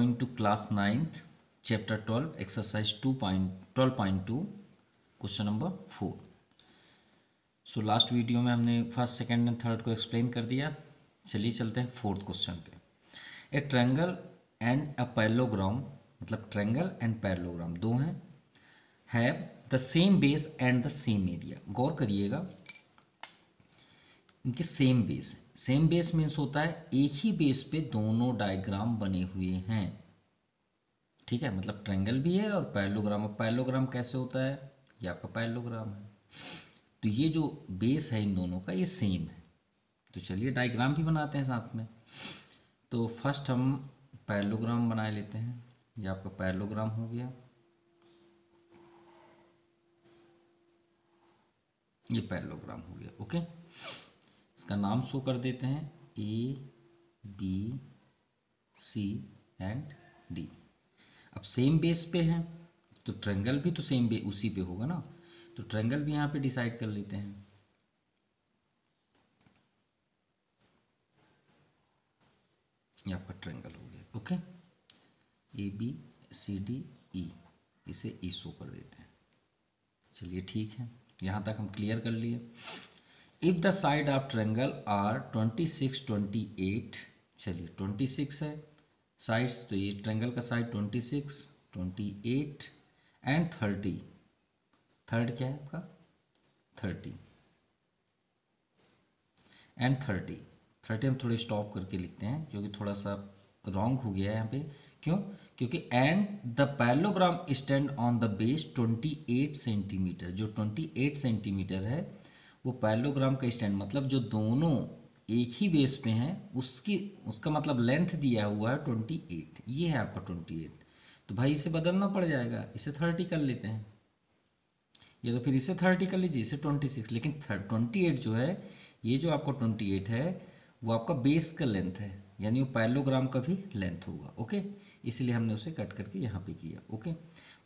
going to class 9th, chapter 12, exercise 12.2, question number 4. So last video में हमने first, second and third को explain कर दिया. चलिए चलते हैं फोर्थ क्वेश्चन पे. A triangle and a parallelogram, मतलब ट्रायंगल एंड पैरेललोग्राम दो हैं, have the same base and the same area. गौर करिएगा, इनके same base. Same base means होता है एक ही बेस पे दोनों डायग्राम बने हुए हैं. ठीक है, मतलब ट्रायंगल भी है और पैरेललोग्राम. और पैरेललोग्राम कैसे होता है, ये आपका पैरेललोग्राम है. तो ये जो बेस है इन दोनों का ये सेम है. तो चलिए डायग्राम भी बनाते हैं साथ में. तो फर्स्ट हम पैरेललोग्राम बना लेते हैं. ये आपका पैरेललोग्राम हो गया, ये पैरेललोग्राम हो गया. ओके, इसका नाम शो कर देते हैं A B C and D. अब सेम बेस पे हैं तो ट्रायंगल भी तो सेम बेस उसी पे होगा ना. तो ट्रायंगल भी यहाँ पे डिसाइड कर लेते हैं. ये आपका ट्रायंगल हो गया. Okay, A B C D E, इसे ई शो कर देते हैं. चलिए ठीक है, यहाँ तक हम क्लियर कर लिए. If the side of triangle are 26, 28. चलिए 26 है साइड्स, तो ये ट्रायंगल का साइड 26, 28 एंड 30. थर्ड क्या है आपका 30 एंड 30 हम थोड़े स्टॉप करके लिखते हैं क्योंकि थोड़ा सा रॉन्ग हो गया है यहाँ पे. क्यों? क्योंकि and the parallelogram stand on the base 28 centimetre. जो 28 सेंटीमीटर है वो पैरेललोग्राम का स्टैंड, मतलब जो दोनों एक ही बेस पे हैं उसका मतलब लेंथ दिया हुआ है 28. ये है आपका 28. तो भाई इसे बदलना पड़ जाएगा, इसे 30 कर लेते हैं, या तो फिर इसे 30 कर लीजिए, इसे 26. लेकिन 28 जो है, ये जो आपका 28 है वो आपका बेस का लेंथ है, यानी वो पैरेललोग्राम का भी लेंथ होगा. ओके, इसलिए हमने उसे कट करके यहाँ पे किया. Okay,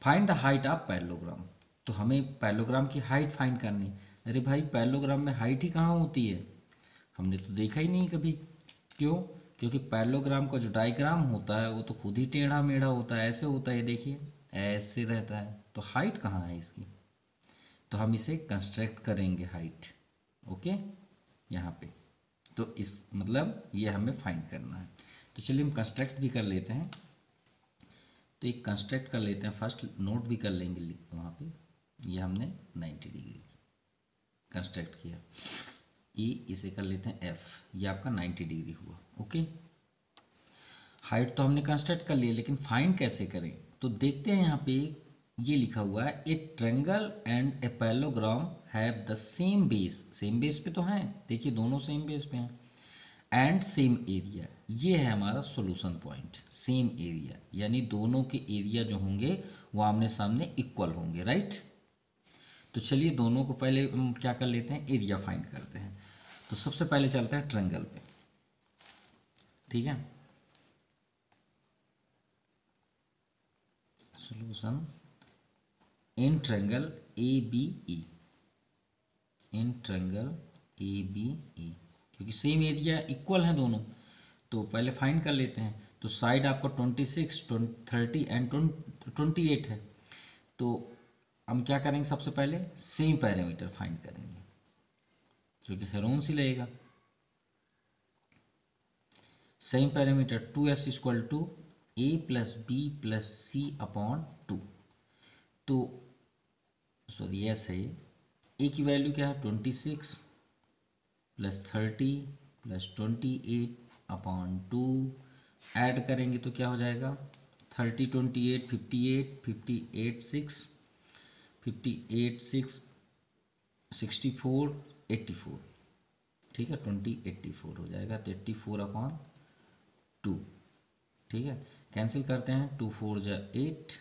find the height of parallelogram. तो हमें पैरेललोग्राम की हाइट फाइंड करनी. अरे भाई पैरेललोग्राम में हाइट ही कहाँ होती है, हमने तो देखा ही नहीं कभी. क्यों? क्योंकि पैरेललोग्राम का जो डायग्राम होता है वो तो खुद ही टेढ़ा मेढ़ा होता है, ऐसे होता है, देखिए ऐसे रहता है. तो हाइट कहाँ है इसकी, तो हम इसे कंस्ट्रक्ट करेंगे हाइट. ओके, यहाँ पे. तो इस मतलब ये हमें फाइंड करना है. तो चलिए हम कंस्ट्रक्ट भी कर लेते हैं. तो एक कंस्ट्रक्ट कर लेते हैं, फर्स्ट नोट भी कर लेंगे वहाँ पे. ये हमने 90 डिग्री कंस्ट्रक्ट किया. ई, इसे कर लेते हैं एफ, ये आपका 90 डिग्री हुआ. ओके, हाइट तो हमने कंस्ट्रक्ट कर लिया, लेकिन फाइंड कैसे करें तो देखते हैं. यहाँ पे ये लिखा हुआ है ए triangle and a parallelogram have the same base. Same base पे तो हैं, देखिए दोनों सेम बेस पे हैं. एंड सेम एरिया, ये है हमारा सॉल्यूशन पॉइंट. सेम एरिया यानी दोनों के एरिया जो होंगे वो आमने सामने इक्वल होंगे, राइट. तो चलिए दोनों को पहले हम क्या कर लेते हैं, एरिया फाइंड करते हैं. तो सबसे पहले चलते हैं ट्रायंगल पे. ठीक है, solution in triangle A B E. In triangle A B E, क्योंकि सेम एरिया इक्वल हैं दोनों, तो पहले फाइंड कर लेते हैं. तो साइड आपका 26, 30 एंड 28 है. तो हम क्या करेंगे, सबसे पहले सेम पैरामीटर फाइंड करेंगे, क्योंकि हेरोन्स ही लगेगा. Same parameter 2s equal to a plus B plus C upon 2. तो सॉरी यस है, ए की वैल्यू क्या है 26 प्लस 30 प्लस 28 अपॉन 2. ऐड करेंगे तो क्या हो जाएगा 30, 28, 58, 58, 6, 58, 6, 64, 84. ठीक है, 20, 84 हो जाएगा. तो 84 अपॉन 2. ठीक है, कैंसिल करते हैं. 2 4 जा 8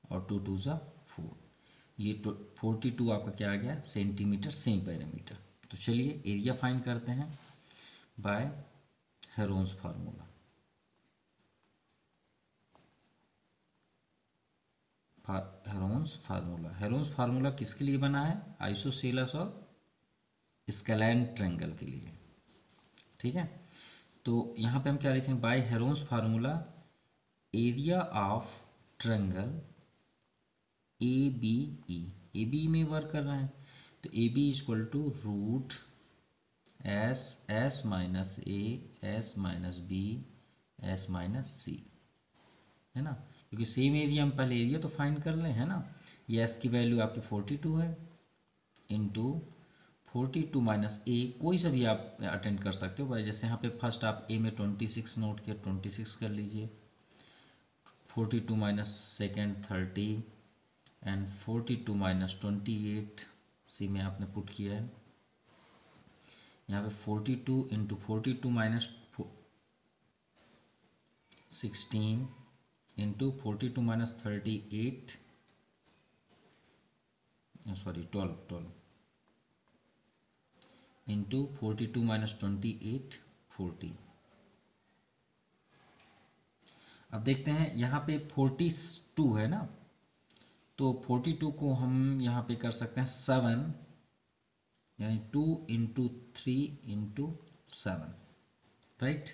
और 2 2 जा 4. ये 42 आपका क्या आ गया सेंटीमीटर, सेम पैरामीटर. तो चलिए एरिया फाइंड करते हैं by Heron's formula. Heron's formula किसके लिए बना है, आइसोसेलेस और स्केलैन ट्रायंगल के लिए. ठीक है, तो यहाँ पे हम क्या लिखेंगे, by Heron's formula area of triangle A B E, A B में वर्क कर रहा है, तो A B equal to root S S minus A S minus B S minus C, है ना, क्योंकि सेम एरिया हम पहले एरिया तो फाइंड कर लें, है ना। ये एस की वैल्यू आपकी 42 है, इंटू 42 माइनस ए, कोई सा भी आप अटेंड कर सकते हो भाई, जैसे यहाँ पे फर्स्ट आप ए में 26 नोट किया, 26 कर लीजिए, 42 माइनस सेकेंड 30 एंड 42 माइनस 28 सी में आपने पुट किया है। यहाँ पे 42 into 42 minus 16 into 42 minus 38, sorry 12 into 42 minus 28 40। अब देखते हैं यहाँ पे 42 है ना, तो 42 को हम यहाँ पे कर सकते हैं 7, यानी 2 इंटू 3 इंटू 7, राइट।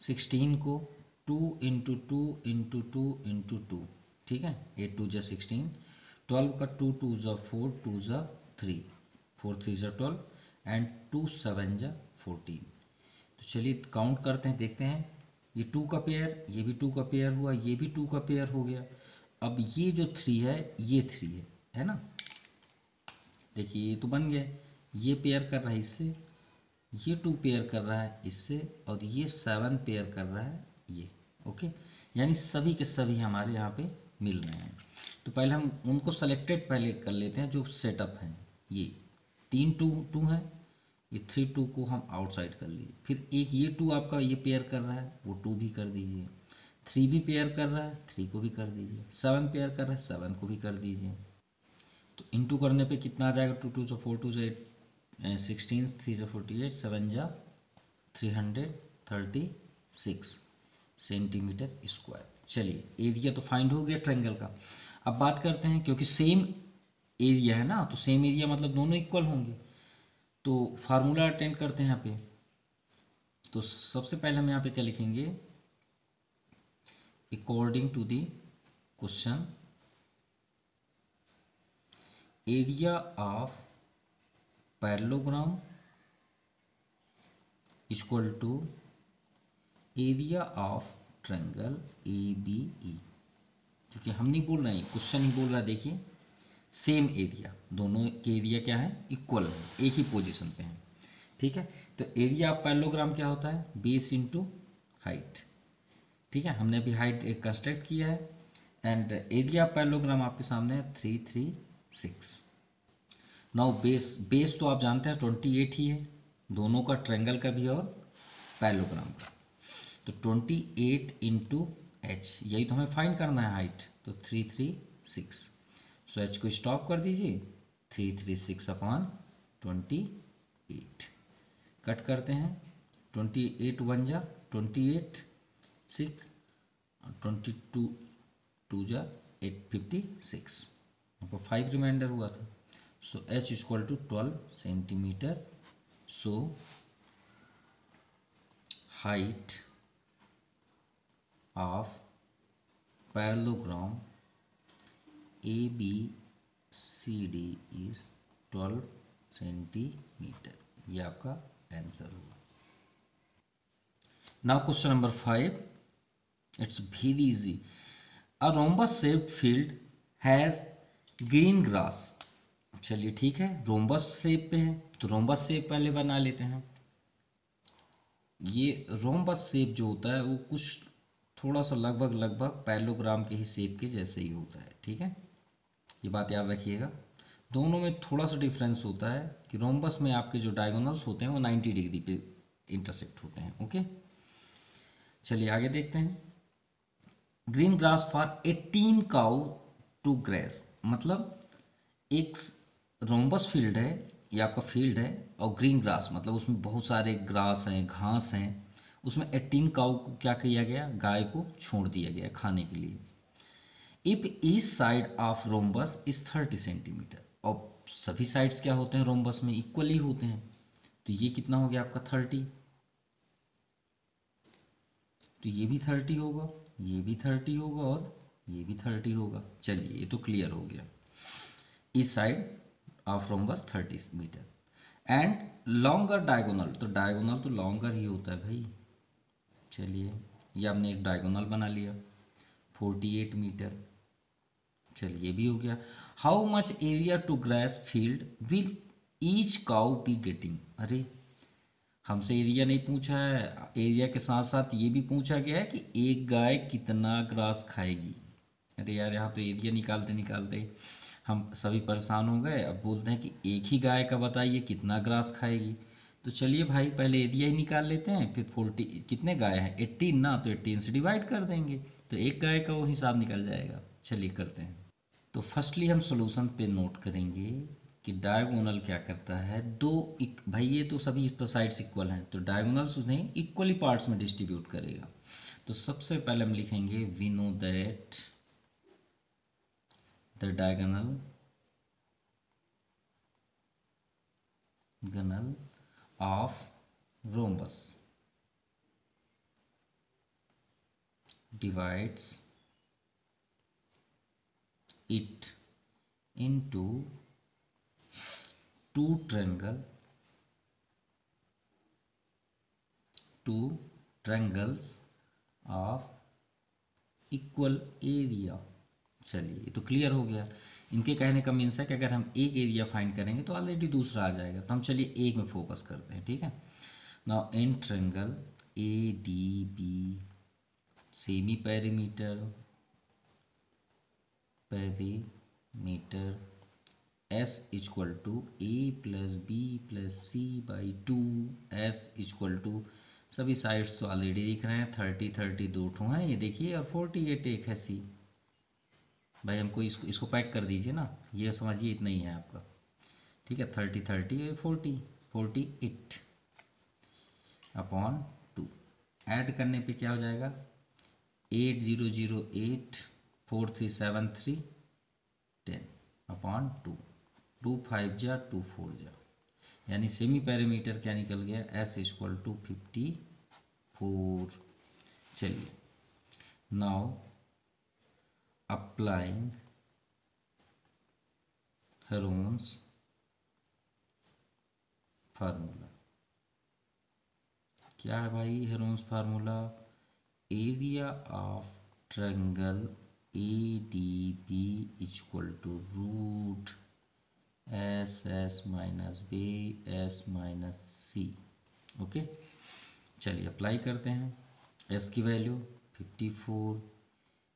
16 को 2 इंटू 2 इंटू 2 इंटू 2, ठीक है, 8 2 जा 16, 12 का 2 2 जा 4, 2 जा 3, 4 3 जा 12 एंड 2 7 जा 14। तो चलिए काउंट करते हैं, देखते हैं, ये 2 का पेयर, ये भी 2 का पेयर हुआ, ये भी 2 का पेयर हो गया। अब ये जो 3 है ये 3 है ना, देखिए ये तो बन गया, ये पेयर कर रहा है इससे, ये 2 पेयर कर रहा है इससे, और ये 7 पेयर कर रहा है ये, ओके, यानी सभी के सभी हमारे यहाँ पे मिल रहे हैं। तो पहले हम उनको सेलेक्टेड पहले कर लेते हैं जो सेटअप हैं, ये 3 2 है, ये 3 2 को हम आउटसाइड कर लिए, फिर एक ये 2 आपका ये पेयर कर रहा है, वो 2 भी कर दीजिए, 3 भी पेयर कर रहा है, 3 को भी कर दीजिए, 7 पेयर कर रहा है, 7 को भी कर दीजिए। तो इंटू करने पे कितना आ जाएगा, 2 2 से 4 2 से 16, 3 से 48, 7 जा 336 सेंटीमीटर स्क्वायर। चलिए एरिया तो फाइंड हो गया ट्रायंगल का। अब बात करते हैं, क्योंकि सेम एरिया है ना, तो सेम एरिया मतलब दोनों इक्वल होंगे, तो फार्मूला अटेंड करते हैं यहाँ पे। तो सबसे पहले हम यहाँ पे क्या लिखेंगे, according to the question area of parallelogram equal to area of triangle A B E, क्योंकि हम नहीं बोल रहे हैं, क्वेश्चन ही बोल रहा है, देखिए सेम एरिया, दोनों के एरिया क्या है, इक्वल है, एक ही पोजीशन पे हैं, ठीक है। तो एरिया ऑफ पैरेललोग्राम क्या होता है, बेस इंटू हाइट, ठीक है, हमने अभी हाइट एक कंस्ट्रक्ट किया है, एंड एरिया ऑफ पैरेललोग्राम आपके सामने है 336। नाउ बेस तो आप जानते हैं 28 ही है, दोनों का, ट्रायंगल का भी और पैरेललोग्राम का, तो 28 इंटू एच, यही तो हमें फाइंड करना है हाइट, तो 336, सो एच को स्टॉप कर दीजिए, 336 अपॉन 28, कट करते हैं, 28 1 जा 28, 6 22 2 जा 856, आपको 5 रिमाइंडर हुआ था। So H equal to 12 centimetre. So height of parallelogram A B C D is 12 centimetre, ये आपका आंसर हुआ। Now question number 5, it's very easy. A rhombus shaped field has green grass. चलिए ठीक है, रोम्बस शेप पे है, तो rhombus shape पहले बना लेते हैं। ये रोम्बस शेप जो होता है वो कुछ थोड़ा सा लगभग पैरेललोग्राम के ही शेप के जैसे ही होता है, ठीक है, ये बात याद रखिएगा। दोनों में थोड़ा सा डिफरेंस होता है कि रोम्बस में आपके जो डायगोनल्स होते हैं वो 90 डिग्री पे इंटरसेक्ट होते हैं, ओके। चलिए आगे देखते हैं। Green grass for 18 cow to graze, मतलब एक रोम्बस फील्ड है, ये आपका फील्ड है, और ग्रीन ग्रास मतलब उसमें बहुत सारे ग्रास हैं, घास हैं, उसमें 18 काउ को क्या किया गया, गाय को छोड़ दिया गया खाने के लिए। If each side of rhombus is 30 centimetre, और सभी साइड्स क्या होते हैं रोम्बस में, इक्वली होते हैं, तो ये कितना हो गया आपका 30, तो ये भी 30 होगा, ये भी 30 होगा और ये भी 30 होगा। चलिए ये तो क्लियर हो गया। इस side of rhombus 30 metre and longer diagonal, तो डायगोनल तो लॉन्गर ही होता है भाई। चलिए ये हमने एक डायगोनल बना लिया 48 मीटर। चलिए ये भी हो गया। How much area to grass field will each cow be getting. अरे हमसे एरिया नहीं पूछा है, एरिया के साथ साथ ये भी पूछा गया है कि एक गाय कितना ग्रास खाएगी। अरे यार यहाँ तो एरिया निकालते निकालते हम सभी परेशान हो गए। अब बोलते हैं कि एक ही गाय का बताइए कितना ग्रास खाएगी। तो चलिए भाई पहले एरिया ही निकाल लेते हैं, फिर 40 कितने गाय हैं 18 ना, तो 18 से डिवाइड कर देंगे तो एक गाय का वो हिसाब निकल जाएगा। चलिए करते हैं। तो फर्स्टली हम सॉल्यूशन पे नोट करेंगे कि डायगोनल क्या करता है। भाई ये तो सभी साइड्स इक्वल हैं तो डायगोनल्स उन्हें इक्वली पार्ट्स में डिस्ट्रीब्यूट करेगा। तो सबसे पहले हम लिखेंगे we know that the diagonal of rhombus divides it into two triangles of equal area। चलिए ये तो क्लियर हो गया। इनके कहने का मीन्स है कि अगर हम एक एरिया फाइंड करेंगे तो ऑलरेडी दूसरा आ जाएगा, तो हम चलिए एक में फोकस करते हैं, ठीक है। Now in triangle A D B semi perimeter S equal to A plus B plus C by 2, S equal to सभी साइड्स तो ऑलरेडी दिख रहे हैं 30 30 दो ठो हैं ये देखिए, और 48 एक है सी। भाई हमको इसको पैक कर दीजिए ना, ये समझिए इतना ही है आपका, ठीक है। 30 30 40 48 अपॉन 2 ऐड करने पे क्या हो जाएगा 8008 4373 10 अपॉन 2 2 5 जा 2 4 जा, यानी सेमी पैरामीटर क्या निकल गया S इक्वल टू 54। चलिए नाउ अप्लाइंग हेरोन्स फार्मूला। क्या है भाई Heron's formula, area of triangle A D B equal to root S minus B S minus C. Okay चलिए अप्लाई करते हैं। एस की वैल्यू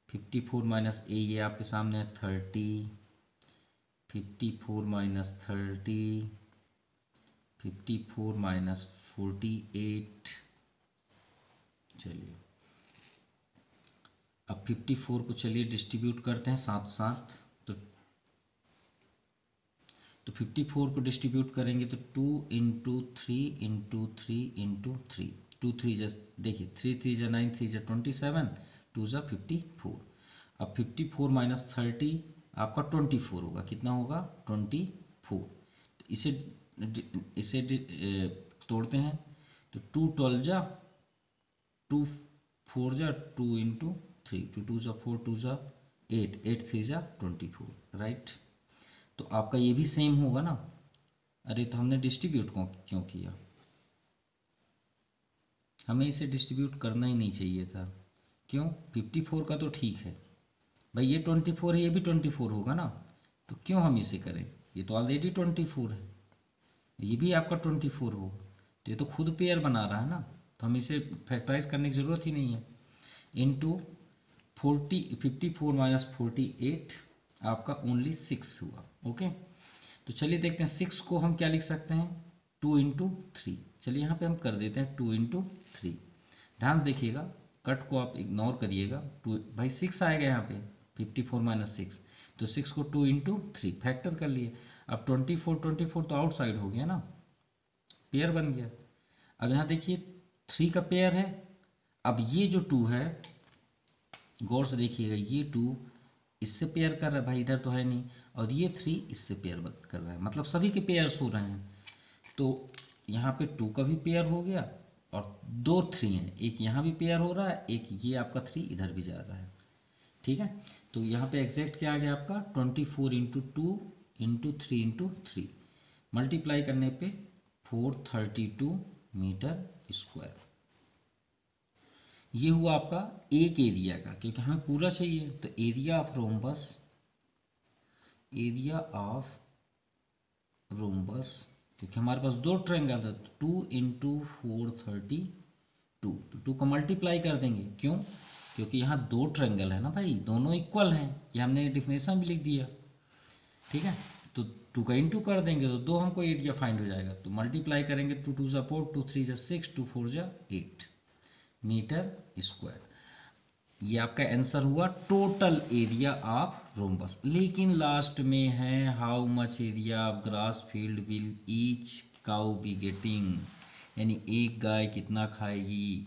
54 माइनस ए ये आपके सामने है 30, 54 माइनस 30 54 माइनस 48। चलिए अब 54 को चलिए डिस्ट्रीब्यूट करते हैं साथ साथ। तो 54 को डिस्ट्रीब्यूट करेंगे तो 2 इंटू 3 इंटू 3 इंटू 3 2 3 जस्ट देखिए 3 3 जा 9 3 जा 27 2 जा 54। अब 54 माइनस 30 आपका 24 होगा, कितना होगा 24। तो इसे तोड़ते हैं तो 2 12 जा 2 4 जा 2 इंटू 3 2 2 जा 4 2 जा 8 8 3 जा 24 राइट। तो आपका ये भी सेम होगा ना। अरे तो हमने डिस्ट्रीब्यूट क्यों किया, हमें इसे डिस्ट्रीब्यूट करना ही नहीं चाहिए था। क्यों 54 का तो ठीक है भाई, ये 24 है ये भी 24 होगा ना, तो क्यों हम इसे करें, ये तो ऑलरेडी 24 है, ये भी आपका 24 हो, तो ये तो खुद पेयर बना रहा है ना, तो हम इसे फैक्टराइज करने की ज़रूरत ही नहीं है। इंटू 54 माइनस 48 आपका ओनली 6 हुआ। ओके तो चलिए देखते हैं 6 को हम क्या लिख सकते हैं 2 इंटू 3। चलिए यहाँ पे हम कर देते हैं 2 इंटू 3। ध्यान से देखिएगा कट को आप इग्नोर करिएगा, 2 भाई 6 आएगा यहाँ पे 54 माइनस 6, तो 6 को 2 इंटू 3 फैक्टर कर लिए। अब 24 तो आउटसाइड हो गया ना, पेयर बन गया। अब यहाँ देखिए 3 का पेयर है। अब ये जो 2 है गौर से देखिएगा, ये 2 इससे पेयर कर रहा है भाई, इधर तो है नहीं, और ये 3 इससे पेयर कर रहा है, मतलब सभी के पेयर्स हो रहे हैं। तो यहाँ पे 2 का भी पेयर हो गया और दो 3 हैं, एक यहाँ भी पेयर हो रहा है, एक ये आपका 3 इधर भी जा रहा है, ठीक है। तो यहाँ पे एग्जैक्ट क्या आ गया आपका 24 इंटू 2 इंटू 3 इंटू 3 मल्टीप्लाई करने पे 432 मीटर स्क्वायर। ये हुआ आपका एक एरिया का, क्योंकि हमें पूरा चाहिए, तो एरिया ऑफ रोम्बस, क्योंकि हमारे पास दो ट्रायंगल है, तो 2 इंटू 432, तो 2 का मल्टीप्लाई कर देंगे, क्यों? क्योंकि यहाँ दो ट्रायंगल है ना भाई, दोनों इक्वल हैं, ये हमने डेफिनेशन भी लिख दिया, ठीक है। तो 2 का इंटू कर देंगे तो 2 हमको एरिया फाइंड हो जाएगा, तो मल्टीप्लाई करेंगे, 2 2 जा 4, 2 3 जा 6, 2 4 जा 8 मीटर स्क्वायर। ये आपका आंसर हुआ टोटल एरिया ऑफ रोम्बस। लेकिन लास्ट में है how much area of grass field will each cow be getting, यानी एक गाय कितना खाएगी,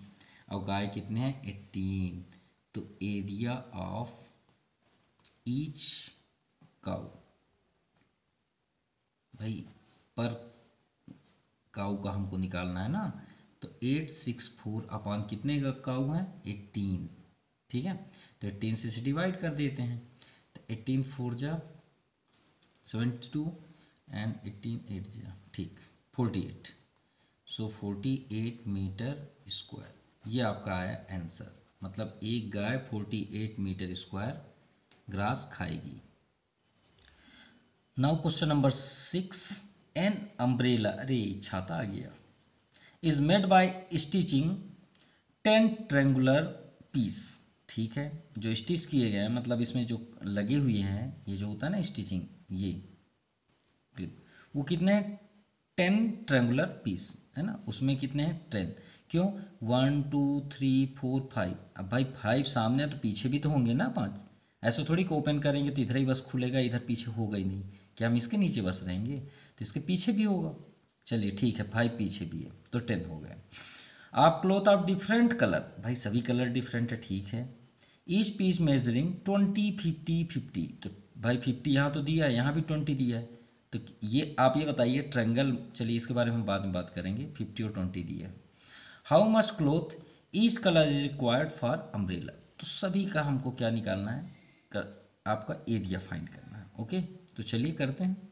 और गाय कितने हैं 18, तो एरिया ऑफ ईच काउ, भाई पर काउ का हमको निकालना है ना, तो 864 अपॉन कितने का काउ है 18, ठीक है। तो 18 से डिवाइड कर देते हैं, तो 18 4 जा 72 एंड 18 8 जा ठीक 48, सो 48 मीटर स्क्वायर। ये आपका आया आंसर, मतलब एक गाय 48 मीटर स्क्वायर ग्रास खाएगी। Now question number 6, an umbrella, अरे छाता आ गया, is made by stitching 10 triangular piece, ठीक है। जो स्टिच किए गए हैं, मतलब इसमें जो लगे हुए हैं, ये जो होता है ना स्टिचिंग, ये क्लिप, वो कितने हैं 10 ट्रेंगुलर पीस है ना, उसमें कितने हैं 10, क्यों 1 2 3 4 5, अब भाई 5 सामने है तो पीछे भी तो होंगे ना 5, ऐसे थोड़ी को ओपन करेंगे तो इधर ही बस खुलेगा, इधर पीछे होगा ही नहीं, क्या हम इसके नीचे बस रहेंगे, तो इसके पीछे भी होगा, चलिए ठीक है 5 पीछे भी है, तो 10 हो गया। आप क्लोथ ऑफ डिफरेंट कलर, भाई सभी कलर डिफरेंट है, ठीक है। ईच पीस मेजरिंग 20 50 50, तो भाई 50 यहाँ तो दिया है, यहाँ भी 20 दिया है, तो ये आप ये बताइए ट्रायंगल, चलिए इसके बारे में हम बाद में बात करेंगे, 50 और 20 दिया है। How much cloth each colour is required for umbrella, तो सभी का हमको क्या निकालना है, आपका एरिया फाइंड करना है, ओके। तो चलिए करते हैं।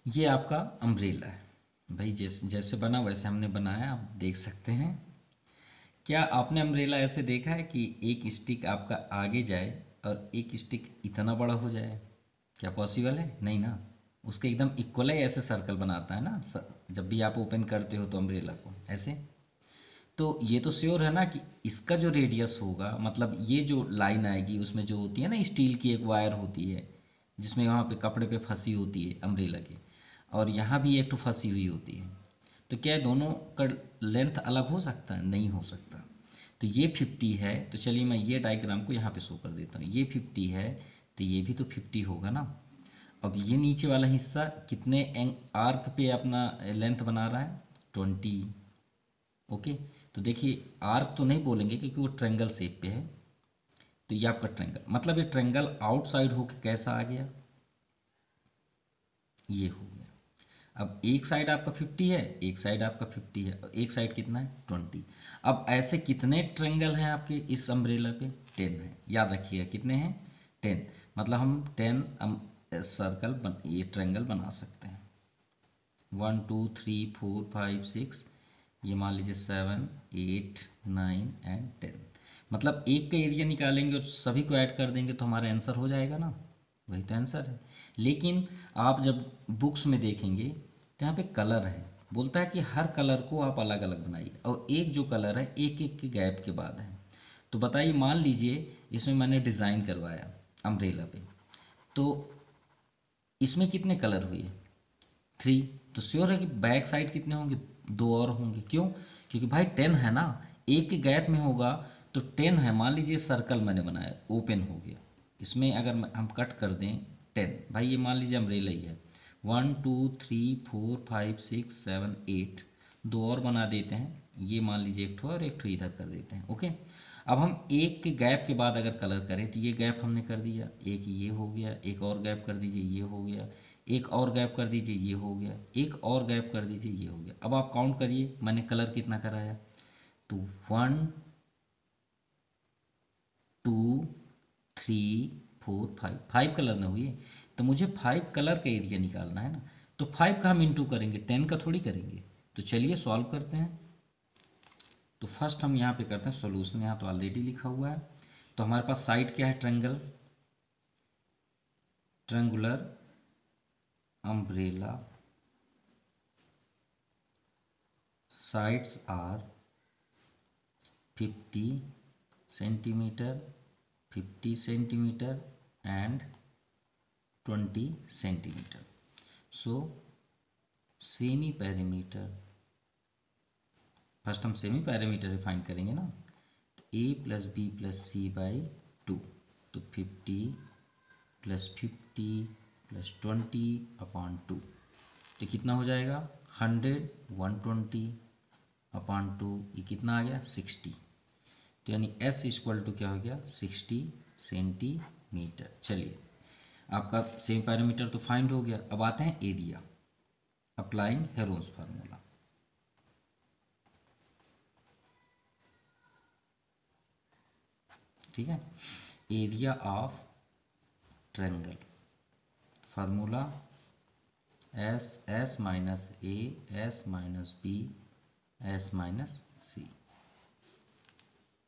ये आपका अम्ब्रेला है भाई, जैसे जैसे बना वैसे हमने बनाया, आप देख सकते हैं। क्या आपने अम्ब्रेला ऐसे देखा है कि एक स्टिक आपका आगे जाए और एक स्टिक इतना बड़ा हो जाए, क्या पॉसिबल है? नहीं ना, उसके एकदम इक्वल ही ऐसे सर्कल बनाता है ना, जब भी आप ओपन करते हो तो अम्ब्रेला को ऐसे, तो ये तो श्योर है ना कि इसका जो रेडियस होगा, मतलब ये जो लाइन आएगी उसमें जो होती है ना स्टील की एक वायर होती है, जिसमें वहाँ पे कपड़े पे फंसी होती है अम्ब्रेला की, और यहाँ भी एक तो फंसी हुई होती है, तो क्या दोनों का लेंथ अलग हो सकता है? नहीं हो सकता। तो ये 50 है, तो चलिए मैं ये डायग्राम को यहाँ पे शो कर देता हूँ, ये 50 है तो ये भी तो 50 होगा ना। अब ये नीचे वाला हिस्सा कितने आर्क पे अपना लेंथ बना रहा है 20, ओके। तो देखिए आर्क तो नहीं बोलेंगे क्योंकि वो ट्रायंगल शेप पे है, तो ये आपका ट्रायंगल, मतलब ये ट्रायंगल आउटसाइड होके कैसा आ गया, ये हो गया। अब एक साइड आपका 50 है, एक साइड आपका 50 है, और एक साइड कितना है 20। अब ऐसे कितने ट्रायंगल हैं आपके इस अम्ब्रेला पे? 10 है, याद रखिएगा कितने हैं 10, मतलब हम 10 सर्कल ये ट्रायंगल बना सकते हैं, 1 2 3 4 5 6, ये मान लीजिए 7 8 9 एंड 10, मतलब एक का एरिया निकालेंगे और सभी को ऐड कर देंगे तो हमारा आंसर हो जाएगा ना, वही तो आंसर है। लेकिन आप जब बुक्स में देखेंगे तो यहाँ पे कलर है, बोलता है कि हर कलर को आप अलग अलग बनाइए, और एक जो कलर है एक एक के गैप के बाद है। तो बताइए, मान लीजिए इसमें मैंने डिज़ाइन करवाया अम्ब्रेला पे, तो इसमें कितने कलर हुए 3, तो श्योर है कि बैक साइड कितने होंगे 2 और होंगे, क्यों? क्योंकि भाई 10 है ना, एक के गैप में होगा तो 10 है। मान लीजिए सर्कल मैंने बनाया ओपन हो गया, इसमें अगर हम कट कर दें 10, भाई ये मान लीजिए अम्ब्रेला ही है, 1 2 3 4 5 6 7 8, 2 और बना देते हैं, ये मान लीजिए एक ठो और एक ठो इधर कर देते हैं, ओके। अब हम एक के गैप के बाद अगर कलर करें तो ये गैप हमने कर दिया, एक ये हो गया, एक और गैप कर दीजिए ये हो गया, एक और गैप कर दीजिए, ये हो गया, एक और गैप कर दीजिए, ये हो गया। अब आप काउंट करिए मैंने कलर कितना कराया, तो 1 2 3 4 5, 5 कलर ना हुए, तो मुझे 5 कलर का एरिया निकालना है ना। तो 5 का हम इंटू करेंगे, 10 का थोड़ी करेंगे। तो चलिए सॉल्व करते हैं। तो फर्स्ट हम यहाँ पे करते हैं सॉल्यूशन, यहाँ तो ऑलरेडी लिखा हुआ है। तो हमारे पास साइड क्या है, triangular umbrella, sides are 50 centimeter, 50 centimeter and 20 centimeter. So semi parameter, first हम सेमी पैरामीटर रिफाइन करेंगे ना। तो a plus B plus C by 2, तो 50 प्लस 50 प्लस 20/2, तो कितना हो जाएगा 100, 120/2, ये कितना आ गया 60। तो यानी s इक्वल टू क्या हो गया 60 सेंटीमीटर। चलिए आपका सेमी पैरामीटर तो फाइंड हो गया। अब आते हैं एरिया, अप्लाइंग हेरोन्स फार्मूला। ठीक है, area of triangle, formula S minus A, S minus B, S minus C.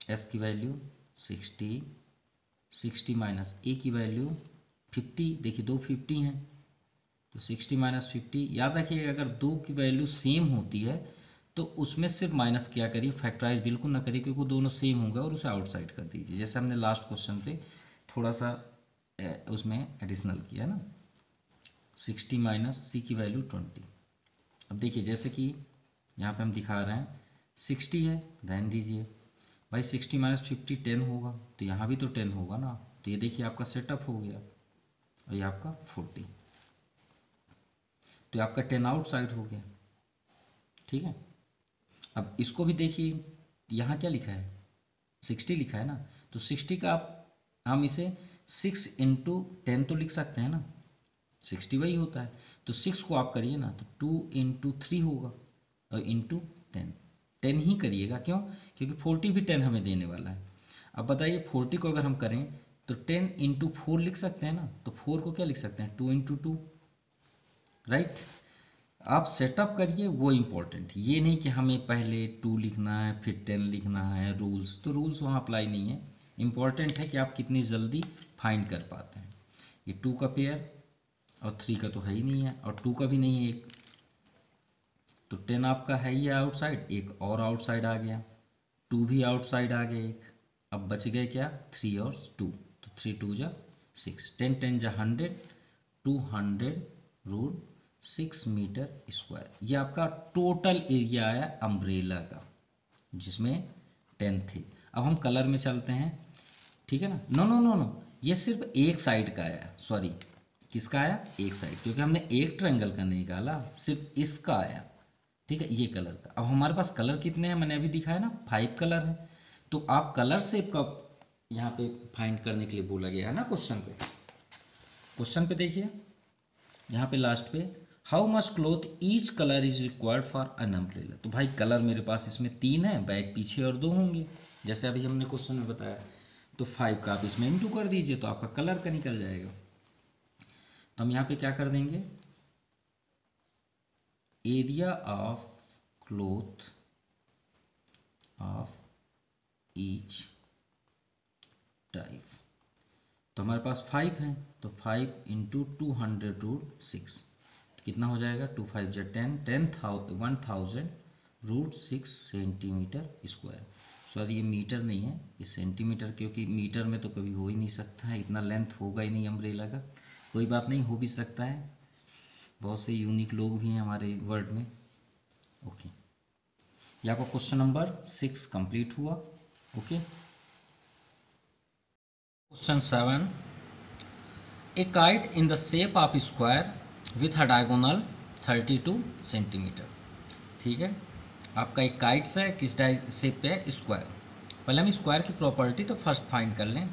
S की वैल्यू 60, 60 माइनस ए की वैल्यू 50, देखिए दो 50 हैं, तो 60 माइनस 50। याद रखिएगा अगर दो की वैल्यू सेम होती है तो उसमें सिर्फ माइनस क्या करिए, फैक्टराइज बिल्कुल ना करिए, क्योंकि दोनों सेम होंगे और उसे आउटसाइड कर दीजिए, जैसे हमने लास्ट क्वेश्चन पे थोड़ा सा उसमें एडिशनल किया ना। 60 माइनस सी की वैल्यू 20। अब देखिए जैसे कि यहाँ पे हम दिखा रहे हैं 60 है, रहने दीजिए भाई, 60 माइनस 50 10 होगा, तो यहाँ भी तो 10 होगा ना। तो ये देखिए आपका सेटअप हो गया, और ये आपका 40, तो आपका 10 आउटसाइड हो गया। ठीक है, अब इसको भी देखिए, यहाँ क्या लिखा है 60 लिखा है ना, तो 60 का हम इसे 6 × 10 तो लिख सकते हैं ना, 60 वही होता है। तो 6 को आप करिए ना, तो 2 × 3 होगा, और इंटू 10, 10 ही करिएगा, क्यों, क्योंकि 40 भी 10 हमें देने वाला है। अब बताइए 40 को अगर हम करें तो 10 × 4 लिख सकते हैं ना, तो 4 को क्या लिख सकते हैं 2 × 2, राइट। आप सेटअप करिए, वो इम्पोर्टेंट, ये नहीं कि हमें पहले 2 लिखना है फिर 10 लिखना है, रूल्स तो रूल्स वहाँ अप्लाई नहीं है। इम्पॉर्टेंट है कि आप कितनी जल्दी फाइंड कर पाते हैं। ये 2 का पेयर और 3 का तो है ही नहीं है, और 2 का भी नहीं है एक, तो 10 आपका है ही आउटसाइड, एक और आउटसाइड आ गया, 2 भी आउटसाइड आ गया एक। अब बच गए क्या 3 और 2, तो 3 2 जा 6, 10 10 जा 100, 200√6 मीटर स्क्वायर। ये आपका टोटल एरिया आया अम्ब्रेला का, जिसमें 10 थे। अब हम कलर में चलते हैं, ठीक है ना। नो नो नो नो, ये सिर्फ एक साइड का आया, सॉरी किसका आया, एक साइड, क्योंकि हमने एक ट्रायंगल का नहीं निकाला, सिर्फ इसका आया। ठीक है, ये कलर का। अब हमारे पास कलर कितने हैं, मैंने अभी दिखाया ना 5 कलर है। तो आप कलर शेप का यहाँ पे फाइंड करने के लिए बोला गया है ना क्वेश्चन पे। क्वेश्चन पे देखिए यहाँ पे लास्ट पे, how much cloth each colour is required for an umbrella. तो भाई कलर मेरे पास इसमें 3 है, बैक पीछे और 2 होंगे, जैसे अभी हमने क्वेश्चन में बताया। तो 5 का आप इसमें इंटू कर दीजिए, तो आपका कलर का निकल जाएगा। तो हम यहाँ पे क्या कर देंगे, area of cloth of each type. तो हमारे पास 5 हैं, तो 5 × 200√6, कितना हो जाएगा 2 5 जा 10, 1000√6 सेंटीमीटर स्क्वायर। सॉरी ये मीटर नहीं है, ये सेंटीमीटर, क्योंकि मीटर में तो कभी हो ही नहीं सकता है, इतना लेंथ होगा ही नहीं अम्ब्रेला का। कोई बात नहीं, हो भी सकता है, बहुत से यूनिक लोग भी हैं हमारे वर्ल्ड में। ओके, ये आपका क्वेश्चन नंबर 6 कंप्लीट हुआ। Okay, question 7, A kite in the shape of square with a diagonal 32 centimetre. ठीक है, आपका एक काइट्स है, किस शेप पे है, स्क्वायर। पहले हम स्क्वायर की प्रॉपर्टी तो फर्स्ट फाइंड कर लें।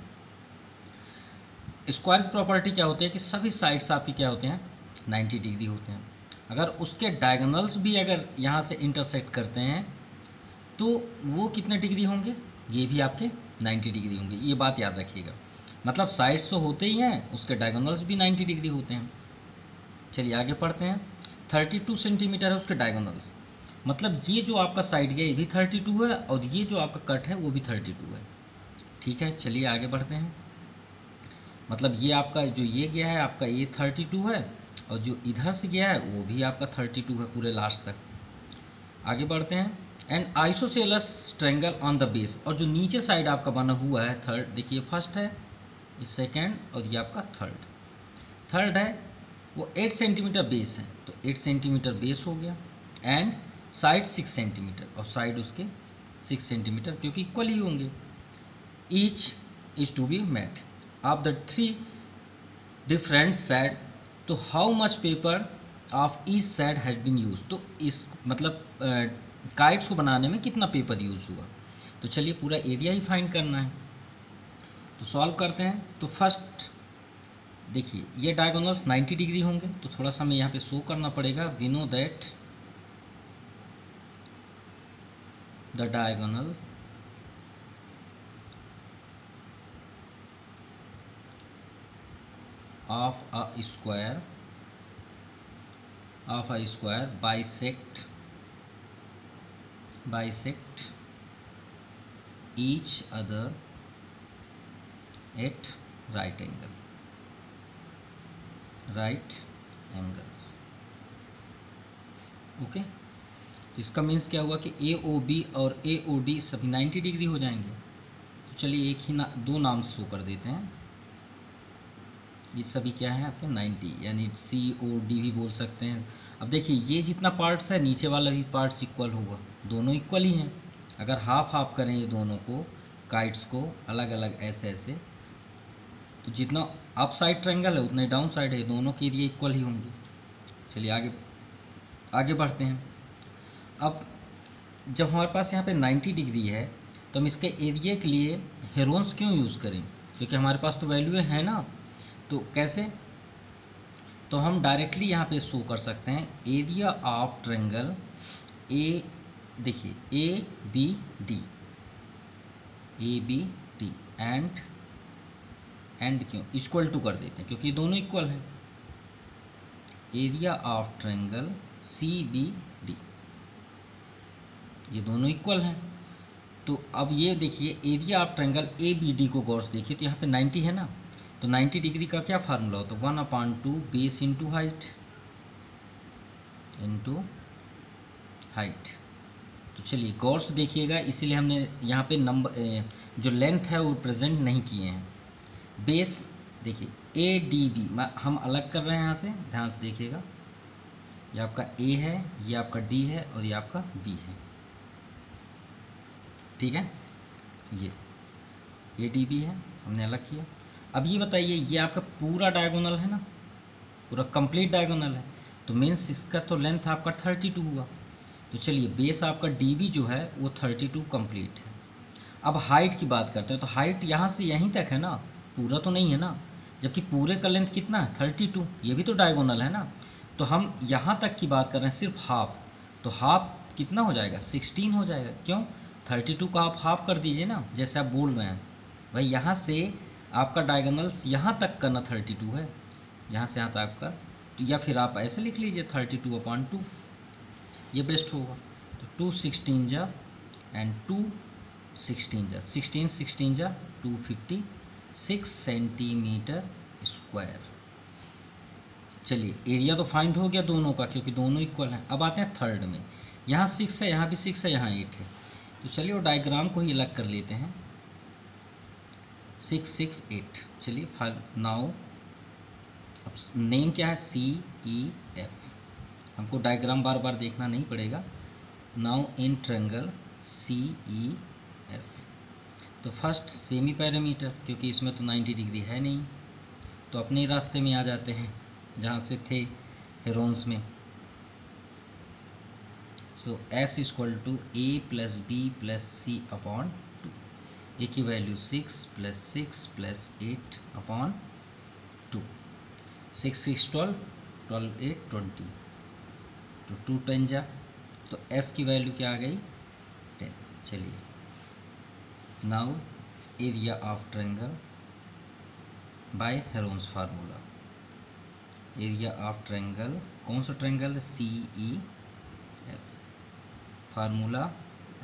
स्क्वायर की प्रॉपर्टी क्या होती है कि सभी साइड्स आपकी क्या होते हैं, 90 डिग्री होते हैं। अगर उसके डायगोनल्स भी अगर यहाँ से इंटरसेक्ट करते हैं तो वो कितने डिग्री होंगे, ये भी आपके 90 डिग्री होंगे। ये बात याद रखिएगा, मतलब साइड्स तो होते ही हैं, उसके डायगोनल्स भी 90 डिग्री होते हैं। चलिए आगे पढ़ते हैं। 32 सेंटीमीटर है उसके डायगोनल्स, मतलब ये जो आपका साइड गया ये भी 32 है और ये जो आपका कट है वो भी 32 है। ठीक है, चलिए आगे बढ़ते हैं। मतलब ये आपका जो ये गया है आपका ये 32 है और जो इधर से गया है वो भी आपका 32 है पूरे लास्ट तक। आगे बढ़ते हैं। And isosceles triangle on the base, और जो नीचे साइड आपका बना हुआ है थर्ड, देखिए फर्स्ट है, ये सेकेंड और ये आपका थर्ड है, वो 8 सेंटीमीटर बेस है, तो 8 सेंटीमीटर बेस हो गया। एंड साइड 6 सेंटीमीटर, और साइड उसके 6 सेंटीमीटर, क्योंकि इक्वल ही होंगे। Each is to be made of the 3 different side, तो how much paper of each side has been use, तो इस मतलब काइट्स को बनाने में कितना पेपर यूज़ हुआ। तो चलिए पूरा एरिया ही फाइंड करना है, तो सॉल्व करते हैं। तो फर्स्ट देखिए ये डायगोनल्स 90 डिग्री होंगे, तो थोड़ा सा हमें यहाँ पे शो करना पड़ेगा। We know that the diagonal of a square bisect each other at right angles। Okay, तो इसका मीन्स क्या हुआ कि AOB और AOD सभी 90 डिग्री हो जाएंगे। तो चलिए एक ही दो नाम शो कर देते हैं। ये सभी क्या है आपके 90, यानी COD भी बोल सकते हैं। अब देखिए ये जितना पार्ट्स है नीचे वाला भी पार्ट्स इक्वल होगा, दोनों इक्वल ही हैं। अगर हाफ हाफ करें ये दोनों को, काइट्स को अलग अलग ऐसे ऐसे, तो जितना अप साइड ट्रायंगल है उतना डाउन साइड है, दोनों के एरिया इक्वल ही होंगे। चलिए आगे बढ़ते हैं। अब जब हमारे पास यहाँ पे 90 डिग्री है तो हम इसके एरिया के लिए हेरोन्स क्यों यूज़ करें, क्योंकि हमारे पास तो वैल्यू है ना। तो कैसे, तो हम डायरेक्टली यहाँ पे शो कर सकते हैं एरिया ऑफ ट्रायंगल ए, देखिए ABD एंड क्यों इक्वल टू कर देते हैं, क्योंकि दोनों इक्वल हैं। एरिया ऑफ ट्रायंगल CBD, ये दोनों इक्वल हैं। तो अब ये देखिए एरिया ऑफ ट्रायंगल ABD को गौर से देखिए, तो यहाँ पे 90 है ना, तो 90 डिग्री का क्या फार्मूला होता है, 1/2 बेस इंटू हाइट। तो चलिए गौर से देखिएगा, इसीलिए हमने यहाँ पे नंबर जो लेंथ है वो प्रेजेंट नहीं किए हैं। बेस देखिए ADB हम अलग कर रहे हैं यहाँ से, ध्यान से देखिएगा। ये आपका A है, ये आपका D है और ये आपका B है, ठीक है। ये ADB है, हमने अलग किया। अब ये बताइए ये आपका पूरा डायगोनल है ना, पूरा कंप्लीट डायगोनल है, तो मीन्स इसका तो लेंथ आपका 32 हुआ। तो चलिए बेस आपका DB जो है वो 32 कंप्लीट है। अब हाइट की बात करते हैं, तो हाइट यहाँ से यहीं तक है ना, पूरा तो नहीं है ना, जबकि पूरे का लेंथ कितना है 32, ये भी तो डायगोनल है ना। तो हम यहाँ तक की बात कर रहे हैं सिर्फ हाफ, तो हाफ कितना हो जाएगा 16 हो जाएगा। क्यों, 32 का आप हाफ कर दीजिए ना, जैसे आप बोल रहे हैं भाई यहाँ से आपका डायगोनल्स यहाँ तक का ना 32 है, यहाँ से यहाँ तक आपका, तो या फिर आप ऐसे लिख लीजिए 32/2, ये बेस्ट होगा। तो 2 16 जा एंड 2 16 जा 16 जा 256 सेंटीमीटर स्क्वायर। चलिए एरिया तो फाइंड हो गया दोनों का, क्योंकि दोनों इक्वल हैं। अब आते हैं थर्ड में, यहाँ 6 है, यहाँ भी 6 है, यहाँ 8 है। तो चलिए वो डायग्राम को ही अलग कर लेते हैं, 6 6 8। चलिए नाउ अब नेम क्या है CEF, हमको डायग्राम बार बार देखना नहीं पड़ेगा। नाउ इन ट्रायंगल CEF, तो फर्स्ट सेमी पैरामीटर, क्योंकि इसमें तो 90 डिग्री है नहीं, तो अपने रास्ते में आ जाते हैं जहाँ से थे हेरोन्स में। सो S = A + B + C/2, A की वैल्यू 6 + 6 + 8/2, 6 6 12, 12 8 20, तो 2 10 जा, तो s की वैल्यू क्या आ गई 10। चलिए now area of triangle by Heron's formula. Area of triangle, कौन सा ट्रायंगल है, C E F, formula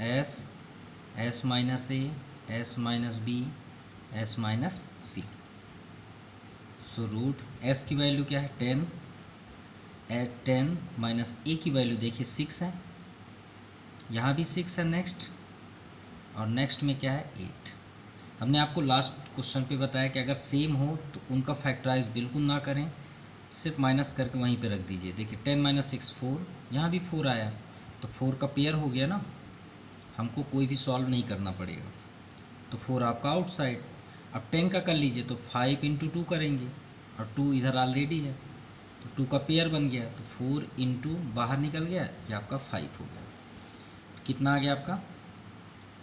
S minus A, S minus B, S minus C. So root S की वैल्यू क्या है 10, 10 माइनस ए की वैल्यू देखिए 6 है, यहाँ भी 6 है नेक्स्ट, और नेक्स्ट में क्या है 8। हमने आपको लास्ट क्वेश्चन पे बताया कि अगर सेम हो तो उनका फैक्टराइज बिल्कुल ना करें, सिर्फ माइनस करके वहीं पे रख दीजिए। देखिए 10 माइनस 6 4, यहाँ भी 4 आया, तो 4 का पेयर हो गया ना, हमको कोई भी सॉल्व नहीं करना पड़ेगा, तो 4 आपका आउटसाइड। अब 10 का कर लीजिए तो 5 इंटू 2 करेंगे, और 2 इधर ऑलरेडी है, तो 2 का पेयर बन गया, तो 4 इंटू बाहर निकल गया, ये आपका 5 हो गया। तो कितना आ गया आपका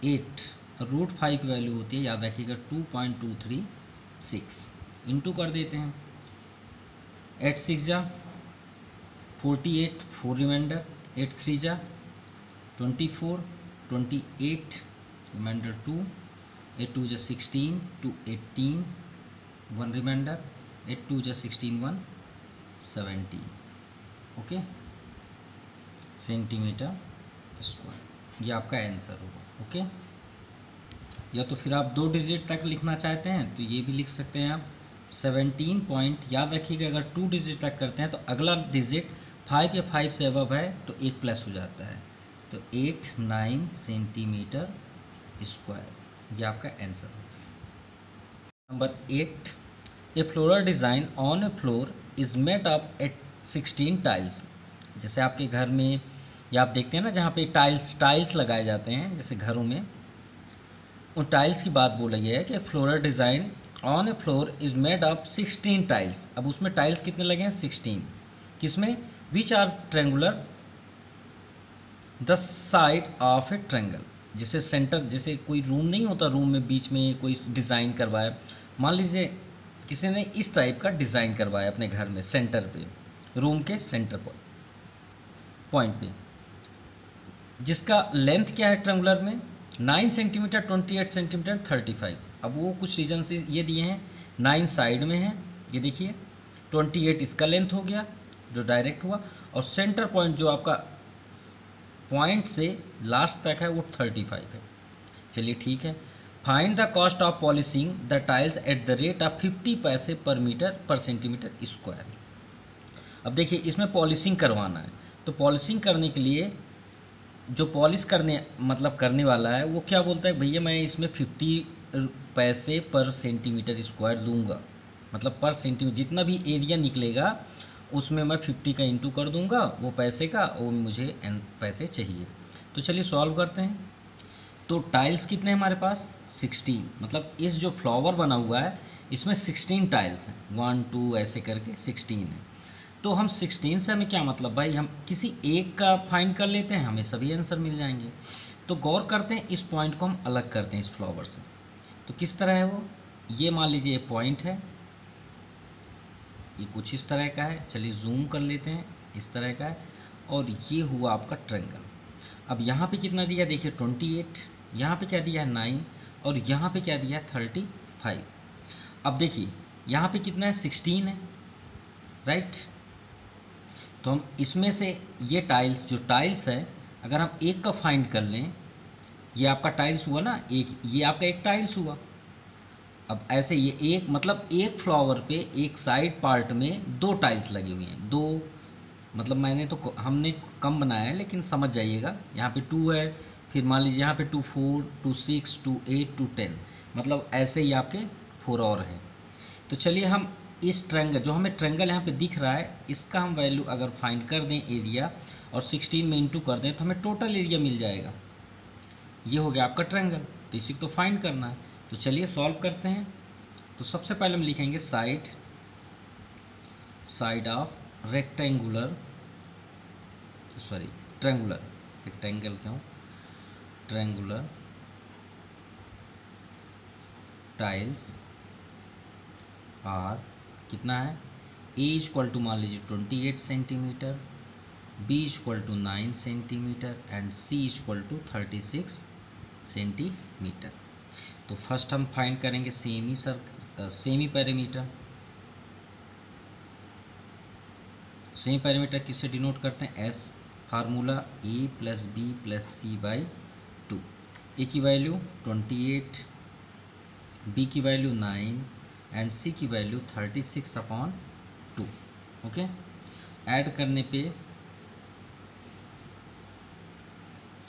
8, रूट 5 की वैल्यू होती है, याद रखिएगा 2.236, इंटू कर देते हैं, 8 6 जा 48, 4 रिमाइंडर, 8 3 जा 24, 28 रिमाइंडर 2, 8 2 जा 16, 2 18, 1 रिमाइंडर, 8 2 जा 16, 1 70, ओके सेंटीमीटर स्क्वायर। ये आपका आंसर होगा, ओके। या तो फिर आप 2 डिजिट तक लिखना चाहते हैं तो ये भी लिख सकते हैं आप 17 पॉइंट, याद रखिएगा अगर 2 डिजिट तक करते हैं तो अगला डिजिट 5 या 5 से अबव है तो 1 प्लस हो जाता है, तो 8 9 सेंटीमीटर स्क्वायर, ये आपका आंसर होगा। Number 8, A floral design on a floor is made up at 16 tiles. जैसे आपके घर में या आप देखते हैं ना जहाँ पे टाइल्स लगाए जाते हैं जैसे घरों में, उन टाइल्स की बात बोला गया है कि floral design on a floor is made up 16 tiles. अब उसमें टाइल्स कितने लगे हैं 16, किसमें, which are triangular the side of a triangle. जैसे सेंटर, जैसे कोई रूम नहीं होता, रूम में बीच में कोई डिज़ाइन करवाया, मान लीजिए किसी ने इस टाइप का डिज़ाइन करवाया अपने घर में सेंटर पे, रूम के सेंटर पॉइंट पे, जिसका लेंथ क्या है ट्रेंगुलर में 9 सेंटीमीटर, 28 सेंटीमीटर, 35। अब वो कुछ रीजन से ये दिए हैं, 9 साइड में है, ये देखिए 28 इसका लेंथ हो गया जो डायरेक्ट हुआ, और सेंटर पॉइंट जो आपका पॉइंट से लास्ट तक है वो 35 है। चलिए ठीक है, find the cost of polishing the tiles at the rate of 50 पैसे पर मीटर पर सेंटीमीटर स्क्वायर। अब देखिए इसमें पॉलिशिंग करवाना है, तो पॉलिशिंग करने के लिए जो पॉलिश करने वाला है वो क्या बोलता है, भैया मैं इसमें 50 पैसे पर सेंटीमीटर स्क्वायर दूंगा, मतलब पर सेंटीमीटर जितना भी एरिया निकलेगा उसमें मैं 50 का इंटू कर दूंगा वो पैसे का, वो मुझे पैसे चाहिए। तो चलिए सॉल्व करते हैं। तो टाइल्स कितने हैं हमारे पास 16, मतलब इस जो फ्लावर बना हुआ है इसमें 16 टाइल्स हैं, 1 2 ऐसे करके 16 है। तो हम 16 से हमें क्या मतलब भाई, हम किसी एक का फाइंड कर लेते हैं, हमें सभी आंसर मिल जाएंगे। तो गौर करते हैं, इस पॉइंट को हम अलग करते हैं इस फ्लावर से। तो किस तरह है वो, ये मान लीजिए ये पॉइंट है, ये कुछ इस तरह का है, चलिए जूम कर लेते हैं, इस तरह का है, और ये हुआ आपका ट्रायंगल। अब यहाँ पे कितना दिया देखिए 28, यहाँ पे क्या दिया है 9, और यहाँ पे क्या दिया है 35। अब देखिए यहाँ पे कितना है 16 है, राइट। तो हम इसमें से ये टाइल्स, जो टाइल्स है अगर हम एक का फाइंड कर लें, ये आपका टाइल्स हुआ ना एक, ये आपका एक टाइल्स हुआ। अब ऐसे ये एक, मतलब एक फ्लावर पे एक साइड पार्ट में 2 टाइल्स लगी हुई हैं, 2 मतलब हमने कम बनाया है लेकिन समझ जाइएगा, यहाँ पे 2 है, फिर मान लीजिए यहाँ पे 2 4 2 6 2 8 2 10, मतलब ऐसे ही आपके 4 और हैं। तो चलिए हम इस ट्रायंगल, जो हमें ट्रायंगल यहाँ पे दिख रहा है, इसका हम वैल्यू अगर फाइंड कर दें एरिया, और 16 में इंटू कर दें तो हमें टोटल एरिया मिल जाएगा। ये हो गया आपका ट्रायंगल, तो इसी को तो फाइंड करना है। तो चलिए सॉल्व करते हैं। तो सबसे पहले हम लिखेंगे side of rectangular, triangular, rectangle क्यों, ट्रायंगुलर टाइल्स आर कितना है ए इक्वल टू मान लीजिए 28 centimetre, B equal to 9 centimetre and C equal to 36 centimetre. तो फर्स्ट हम फाइंड करेंगे सेमी पैरामीटर। सेमी पैरामीटर किससे डिनोट करते हैं? S. Formula A plus B plus C by 2। A की वैल्यू 28, बी की वैल्यू 9 एंड सी की value 36/2। Okay, add करने पे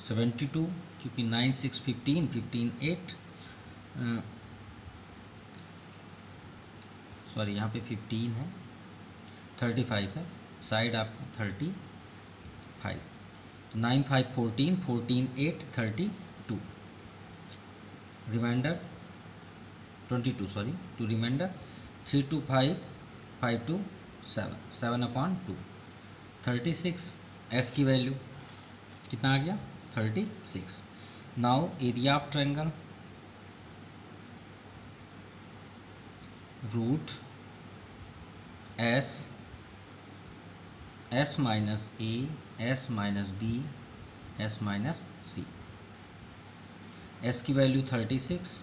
72, क्योंकि 9 6 15, 15 8, सॉरी यहाँ पे 15 है, 35 है, साइड आपको 35, तो 9 5 14, 14 8 32, remainder 22, sorry two remainder 3 2 5 5 2 7, 7/2, 36। S की वैल्यू कितना आ गया? 36। Now area of triangle, root S minus A, S minus B, S minus C. S की वैल्यू 36,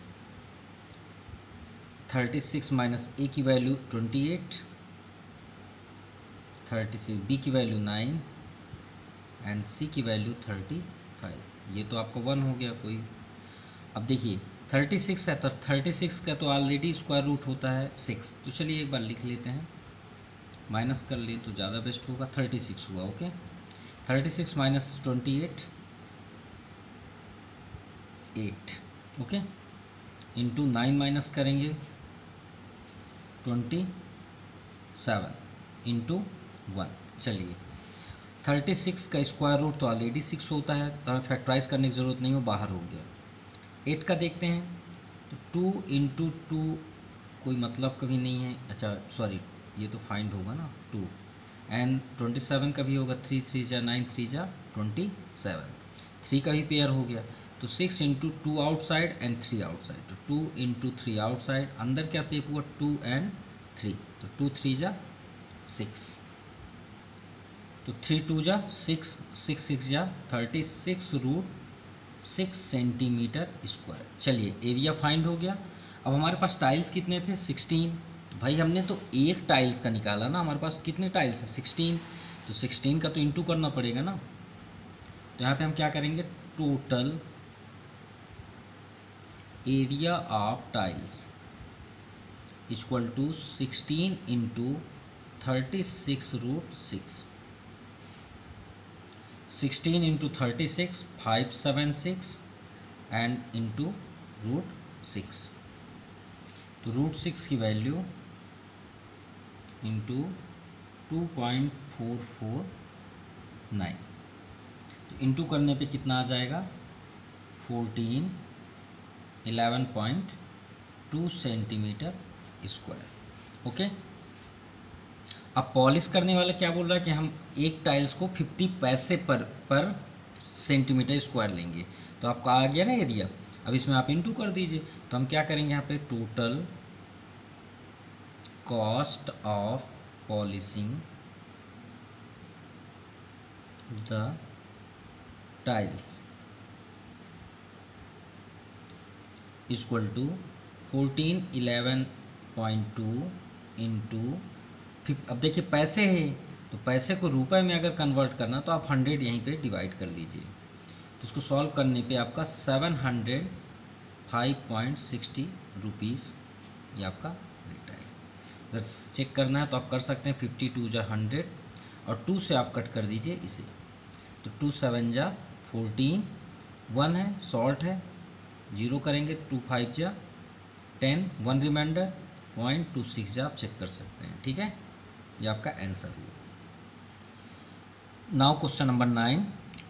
36 माइनस ए की वैल्यू 28, 36, बी की वैल्यू 9 एंड सी की वैल्यू 35। ये तो आपका 1 हो गया कोई। अब देखिए 36 है तो 36 का तो ऑलरेडी स्क्वायर रूट होता है 6, तो चलिए एक बार लिख लेते हैं, माइनस कर लें तो ज़्यादा बेस्ट होगा। 36 हुआ, okay. 36 minus 28 8, okay, into 9 minus करेंगे 27 इंटू 1। चलिए 36 का स्क्वायर रूट तो ऑलरेडी 6 होता है, तो हमें फैक्टराइज करने की ज़रूरत नहीं हो, बाहर हो गया। 8 का देखते हैं तो 2 इंटू 2 कोई मतलब कभी नहीं है, अच्छा सॉरी ये तो फाइंड होगा ना 2, एंड 27 का भी होगा, 3 3 जा 9, 3 जा 27, 3 का भी पेयर हो गया, तो 6 इंटू 2 आउटसाइड एंड 3 आउटसाइड, तो 2 इंटू 3 आउटसाइड, अंदर क्या सेफ हुआ 2 एंड 3, तो 2 3 जा 6, तो 3 2 जा 6, 6 6 जा 36 रूट 6 सेंटीमीटर स्क्वायर। चलिए एरिया फाइंड हो गया। अब हमारे पास टाइल्स कितने थे? 16। तो भाई हमने तो एक टाइल्स का निकाला ना, हमारे पास कितने टाइल्स हैं? 16, तो 16 का तो इंटू करना पड़ेगा ना। तो यहाँ पे हम क्या करेंगे, total area of tiles equal to 16 into 36 root 6, 16 into 36 576 and into root 6, तो रूट 6 की वैल्यू इंटू 2.449, तो इंटू करने पे कितना आ जाएगा 11.2 सेंटीमीटर स्क्वायर। ओके, अब पॉलिश करने वाला क्या बोल रहा है कि हम एक टाइल्स को 50 पैसे पर सेंटीमीटर स्क्वायर लेंगे, तो आपका आ गया ना एरिया। अब इसमें आप इंटू कर दीजिए, तो हम क्या करेंगे यहाँ पे, total cost of polishing the tiles equal to 1411.2 into, अब देखिए पैसे है तो पैसे को रुपए में अगर कन्वर्ट करना तो आप 100 यहीं पे डिवाइड कर लीजिए, तो इसको सॉल्व करने पे आपका 705.60 रुपीज़ ये आपका रेट है। अगर चेक करना है तो आप कर सकते हैं, 52 जा 100 और 2 से आप कट कर दीजिए इसे, तो 2 7 जा 14, 1 है सॉल्ट है, 0 करेंगे 2 5 जा 10, 1 रिमाइंडर 0.26 जा आप चेक कर सकते हैं। ठीक है, ये आपका आंसर हुआ। Now question number 9,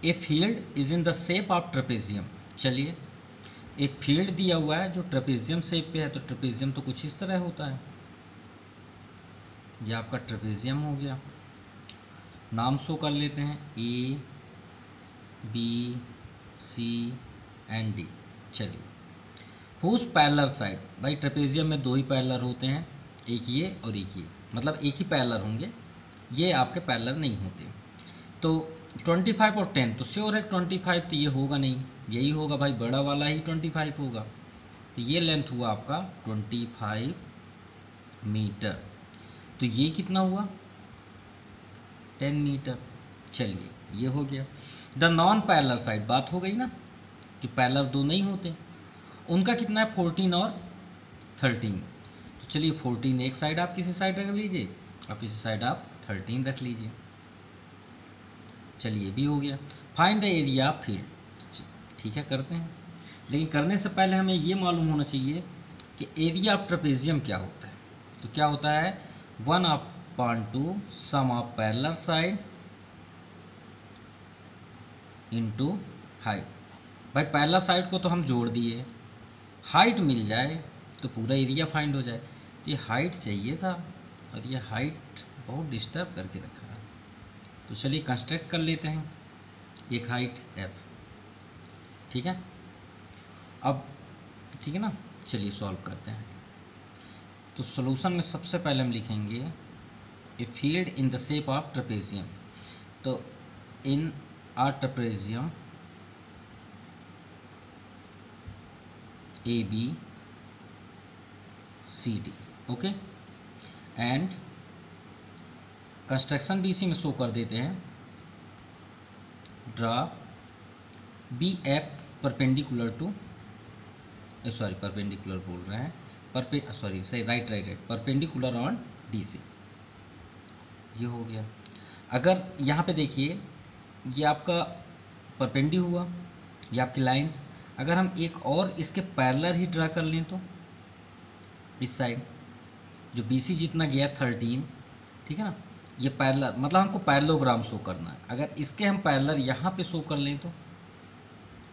a field is in the shape of trapezium. चलिए एक फील्ड दिया हुआ है जो ट्रेपेजियम शेप पे है, तो ट्रेपेजियम तो कुछ इस तरह होता है, ये आपका ट्रेपेजियम हो गया। नाम शो कर लेते हैं, A B C and D. चलिए हुज पैरेलल साइड, भाई ट्रेपेजियम में 2 ही पैरेलल होते हैं, एक ये और एक ये, मतलब एक ही पैरेलल होंगे, ये आपके पैरेलल नहीं होते। तो 25 और 10 तो श्योर है 25 तो ये होगा नहीं, यही होगा भाई, बड़ा वाला ही 25 होगा। तो ये लेंथ हुआ आपका 25 मीटर। तो ये कितना हुआ 10 मीटर। चलिए ये हो गया। द नॉन पैरेलल साइड, बात हो गई ना कि पैरेलल दो नहीं होते, उनका कितना है 14 और 13। तो चलिए 14 एक साइड आप किसी साइड रख लीजिए, और किसी साइड आप 13 रख लीजिए। चलिए भी हो गया। Find the area of field, ठीक है करते हैं। लेकिन करने से पहले हमें ये मालूम होना चाहिए कि एरिया ऑफ ट्रेपेजियम क्या होता है। तो क्या होता है 1/2 sum of parallel side into height. भाई पैरेलल साइड को तो हम जोड़ दिए, हाइट मिल जाए तो पूरा एरिया फाइंड हो जाए। तो ये हाइट चाहिए था और ये हाइट बहुत डिस्टर्ब करके रखा है। तो चलिए कंस्ट्रक्ट कर लेते हैं एक हाइट f, ठीक है। अब ठीक है ना, चलिए सॉल्व करते हैं। तो सॉल्यूशन में सबसे पहले हम लिखेंगे a field in the shape of trapezium. तो in a trapezium A B C D, okay, and construction भी इसी में शो कर देते हैं। Draw B F perpendicular to, sorry perpendicular बोल रहे हैं, sorry right perpendicular on D C. ये हो गया। अगर यहाँ पे देखिए ये आपका परपेंडी हुआ, ये आपकी लाइंस। अगर हम एक और इसके पैरेलल ही ड्रा कर लें तो इस साइड जो बी सी जितना गया 13, ठीक है ना, ये पैरेलल मतलब हमको पैरेललोग्राम शो करना है। अगर इसके हम पैरेलल यहाँ पे शो कर लें तो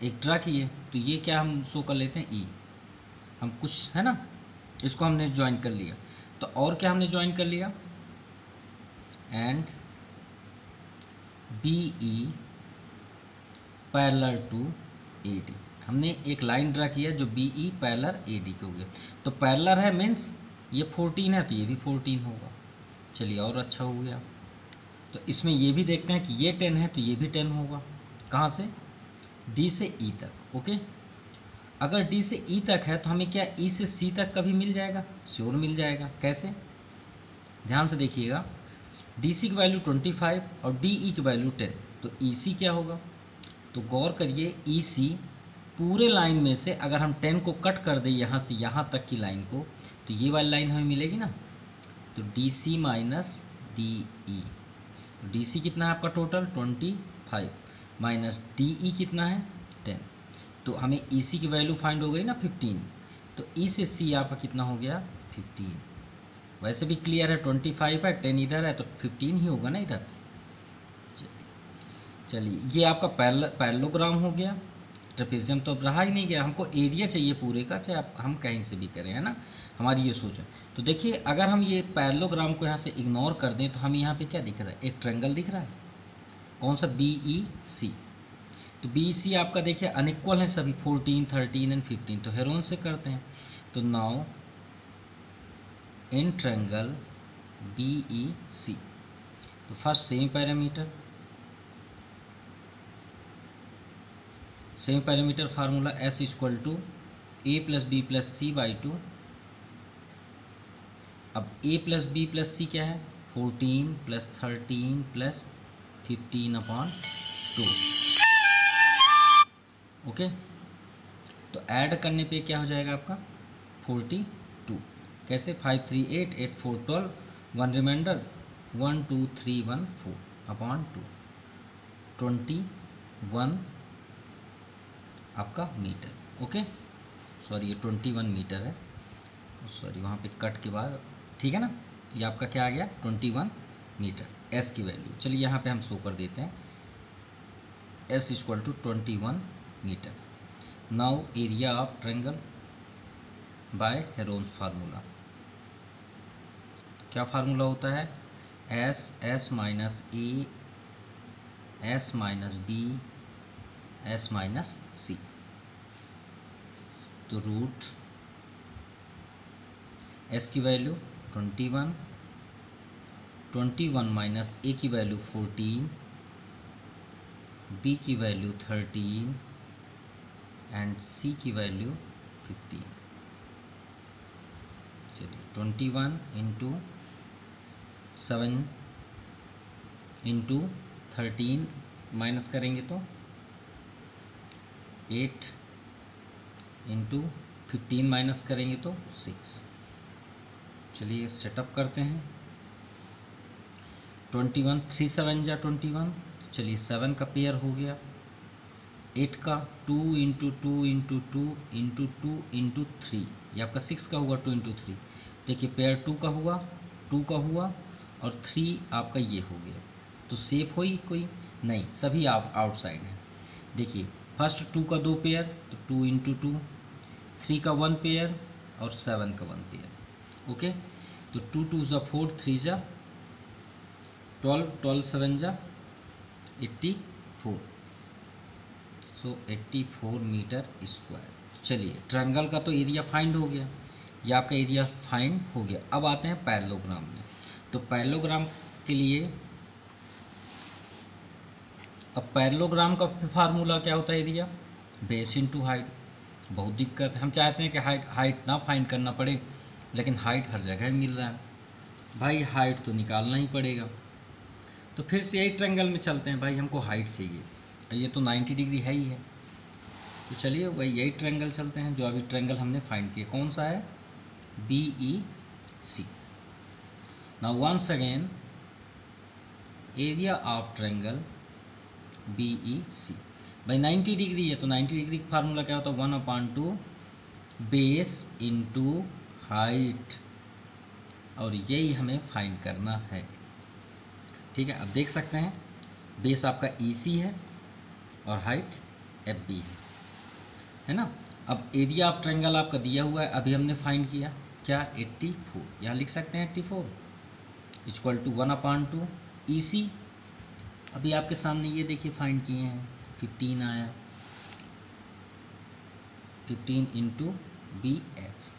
एक ड्रा किए, तो ये क्या हम शो कर लेते हैं ई, हम कुछ है ना, इसको हमने ज्वाइन कर लिया। तो और क्या हमने ज्वाइन कर लिया, and B E parallel to A D. हमने एक लाइन ड्रा किया जो B E parallel A D के हो गया। तो पैरेलल है मीन्स ये 14 है तो ये भी 14 होगा। चलिए और अच्छा हो गया। तो इसमें ये भी देखते हैं कि ये 10 है तो ये भी 10 होगा। कहाँ से, डी से ई तक, ओके। अगर डी से ई तक है तो हमें क्या ई से सी तक कभी मिल जाएगा, श्योर मिल जाएगा। कैसे, ध्यान से देखिएगा, डी सी की वैल्यू 25 और डी ई की वैल्यू 10, तो ई सी क्या होगा। तो गौर करिए ई सी पूरे लाइन में से अगर हम 10 को कट कर दें यहाँ से यहाँ तक की लाइन को, तो ये वाली लाइन हमें मिलेगी ना। तो D C minus D E, D C कितना है आपका टोटल 25 माइनस डी ई कितना है 10। तो हमें ई सी की वैल्यू फाइंड हो गई ना 15। तो ई से सी आपका कितना हो गया 15। वैसे भी क्लियर है 25 है, 10 इधर है तो 15 ही होगा ना इधर। चलिए ये आपका पैरेललोग्राम हो गया। ट्रेपेजियम तो अब रहा ही नहीं गया, हमको एरिया चाहिए पूरे का, चाहे आप हम कहीं से भी करें, है ना, हमारी ये सोच है। तो देखिए अगर हम ये पैरेललोग्राम को यहाँ से इग्नोर कर दें तो हमें यहाँ पे क्या दिख रहा है, एक ट्रायंगल दिख रहा है। कौन सा, बी ई सी। तो बी सी आपका देखिए अनइक्वल है सभी, 14, 13 एंड 15। तो हेरोन से करते हैं। तो now in triangle B E C, तो first semi parameter formula S equal to A plus B plus C by 2। अब A plus B plus C क्या है, 14 प्लस 13 प्लस 15/2, ओके। तो ऐड करने पे क्या हो जाएगा आपका 42। कैसे, 5 3 8 8 4 12, 1 रिमाइंडर 1 2 3 1 4/2, 21 आपका मीटर, ओके। सॉरी ये 21 मीटर है, सॉरी वहाँ पे कट के बाद, ठीक है ना। ये आपका क्या आ गया 21 मीटर एस की वैल्यू। चलिए यहाँ पे हम शो कर देते हैं S equal to 21 metre. Now area of triangle by Heron's formula. तो क्या फार्मूला होता है, S minus A S minus B S minus C. तो रूट एस की वैल्यू 21 21 माइनस ए की वैल्यू 14, बी की वैल्यू 13 एंड सी की value 15। चलिए 21 इंटू 7 इंटू 13 माइनस करेंगे तो 8 इंटू 15 माइनस करेंगे तो 6। चलिए सेटअप करते हैं। 21 3 7 जा 21, चलिए 7 का पेयर हो गया। 8 का 2 इंटू 2 इंटू 2 इंटू 2 इंटू 3, ये आपका 6 का हुआ 2 इंटू 3। देखिए पेयर 2 का हुआ, 2 का हुआ और 3 आपका ये हो गया। तो सेफ हुई कोई नहीं, सभी आप आउटसाइड हैं। देखिए फर्स्ट 2 का 2 पेयर तो 2 इंटू 2, 3 का 1 पेयर और 7 का 1 पेयर। ओके, तो 2 2 ज़ा 4, 3 ज़ा 12, 12 7 ज़ा 84। सो 84 मीटर स्क्वायर। चलिए ट्रायंगल का तो एरिया फाइंड हो गया, ये आपका एरिया फाइंड हो गया। अब आते हैं पैरेललोग्राम में। तो पैरेललोग्राम के लिए, अब पैरेललोग्राम का फार्मूला क्या होता है? Area base into height. बहुत दिक्कत है, हम चाहते हैं कि हाइट ना फाइंड करना पड़े, लेकिन हाइट हर जगह मिल रहा है भाई, हाइट तो निकालना ही पड़ेगा। तो फिर से यही ट्रायंगल में चलते हैं भाई, हमको हाइट चाहिए, ये तो 90 डिग्री है ही है। तो चलिए वही यही ट्रायंगल चलते हैं जो अभी ट्रायंगल हमने फाइंड किया। कौन सा है? BEC। Now once again area of triangle BEC भाई 90 डिग्री है, तो 90 डिग्री का फार्मूला क्या होता है? 1/2 बेस इंटू हाइट, और यही हमें फाइंड करना है। ठीक है, अब देख सकते हैं बेस आपका EC है और हाइट FB है ना। अब एरिया ऑफ ट्रायंगल आपका दिया हुआ है, अभी हमने फाइंड किया क्या? 84। यहाँ लिख सकते हैं 84 इक्वल टू 1/2 EC। अभी आपके सामने ये देखिए फाइंड किए हैं, 15 आया, 15 इंटू BF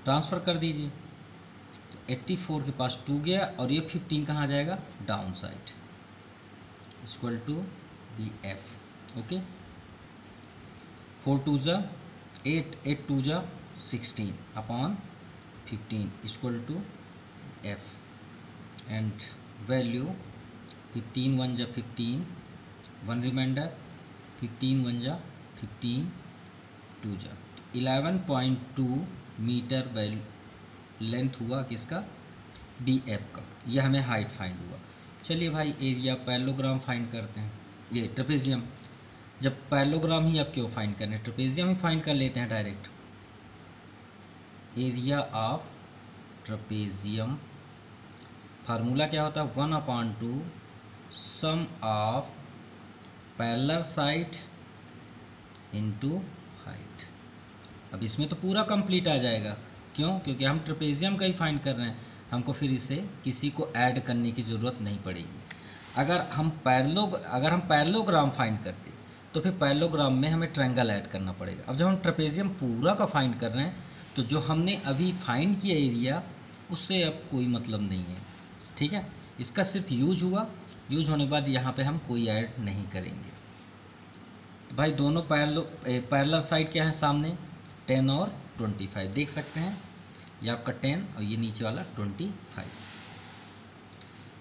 ट्रांसफ़र कर दीजिए। तो 84 के पास 2 गया और ये 15 कहाँ जाएगा? Down side, equal to BF। Okay, 4 2 ज़ा 8, 8 2 ज़ा 16 upon 15 equal to F and value 15 1 ज़ा 15, 1 रिमाइंडर, 15 1 ज़ा 15, 2 ज़ा 11.2 मीटर वैल्यू लेंथ हुआ किसका? BF का। यह हमें हाइट फाइंड हुआ। चलिए भाई एरिया पैरेललोग्राम फाइंड करते हैं, ये ट्रेपेजियम। जब पैरेललोग्राम ही आप क्यों फाइंड करने, ट्रेपेजियम ही फाइंड कर लेते हैं direct. Area of trapezium formula क्या होता है? 1/2 sum of parallel side into height. अब इसमें तो पूरा कंप्लीट आ जाएगा, क्यों? क्योंकि हम ट्रेपेजियम का ही फाइंड कर रहे हैं, हमको फिर इसे किसी को ऐड करने की ज़रूरत नहीं पड़ेगी। अगर हम पैरेललोग्राम फाइंड करते तो फिर पैरेललोग्राम में हमें ट्रायंगल ऐड करना पड़ेगा। अब जब हम ट्रेपेजियम पूरा का फाइंड कर रहे हैं, तो जो हमने अभी फाइंड किया एरिया, उससे अब कोई मतलब नहीं है। ठीक है, इसका सिर्फ यूज हुआ, यूज होने के बाद यहाँ पे हम कोई ऐड नहीं करेंगे। तो भाई दोनों पैरेलल साइड क्या है सामने? 10 और 25 देख सकते हैं, ये आपका 10 और ये नीचे वाला 25।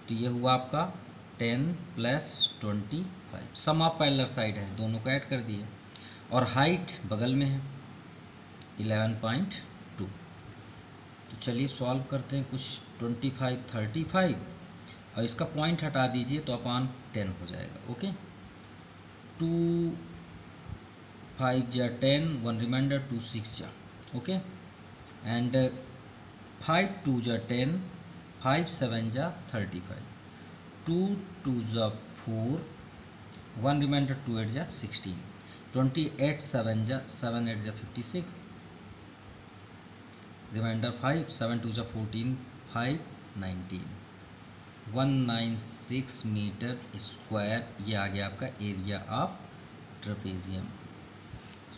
तो ये हुआ आपका 10 + 25, सम ऑफ पैरेलल साइड है, दोनों को ऐड कर दिए। और हाइट बगल में है 11.2। तो चलिए सॉल्व करते हैं कुछ। 25 35 और इसका पॉइंट हटा दीजिए तो अपॉन 10 हो जाएगा। ओके, 2 5 जा 10, 1 रिमाइंडर, 2 6 जा। ओके, एंड 5 2 जा 10, 5 7 जा 35, 2 2 जा 4, 1 रिमाइंडर, 2 8 जा 16, 28 7 जा 7 8 जा 56, रिमाइंडर 5, 7 2 जा 14, 5 19, 196 मीटर स्क्वायर। ये आ गया आपका area of trapezium.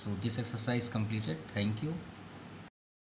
So this exercise completed. Thank you.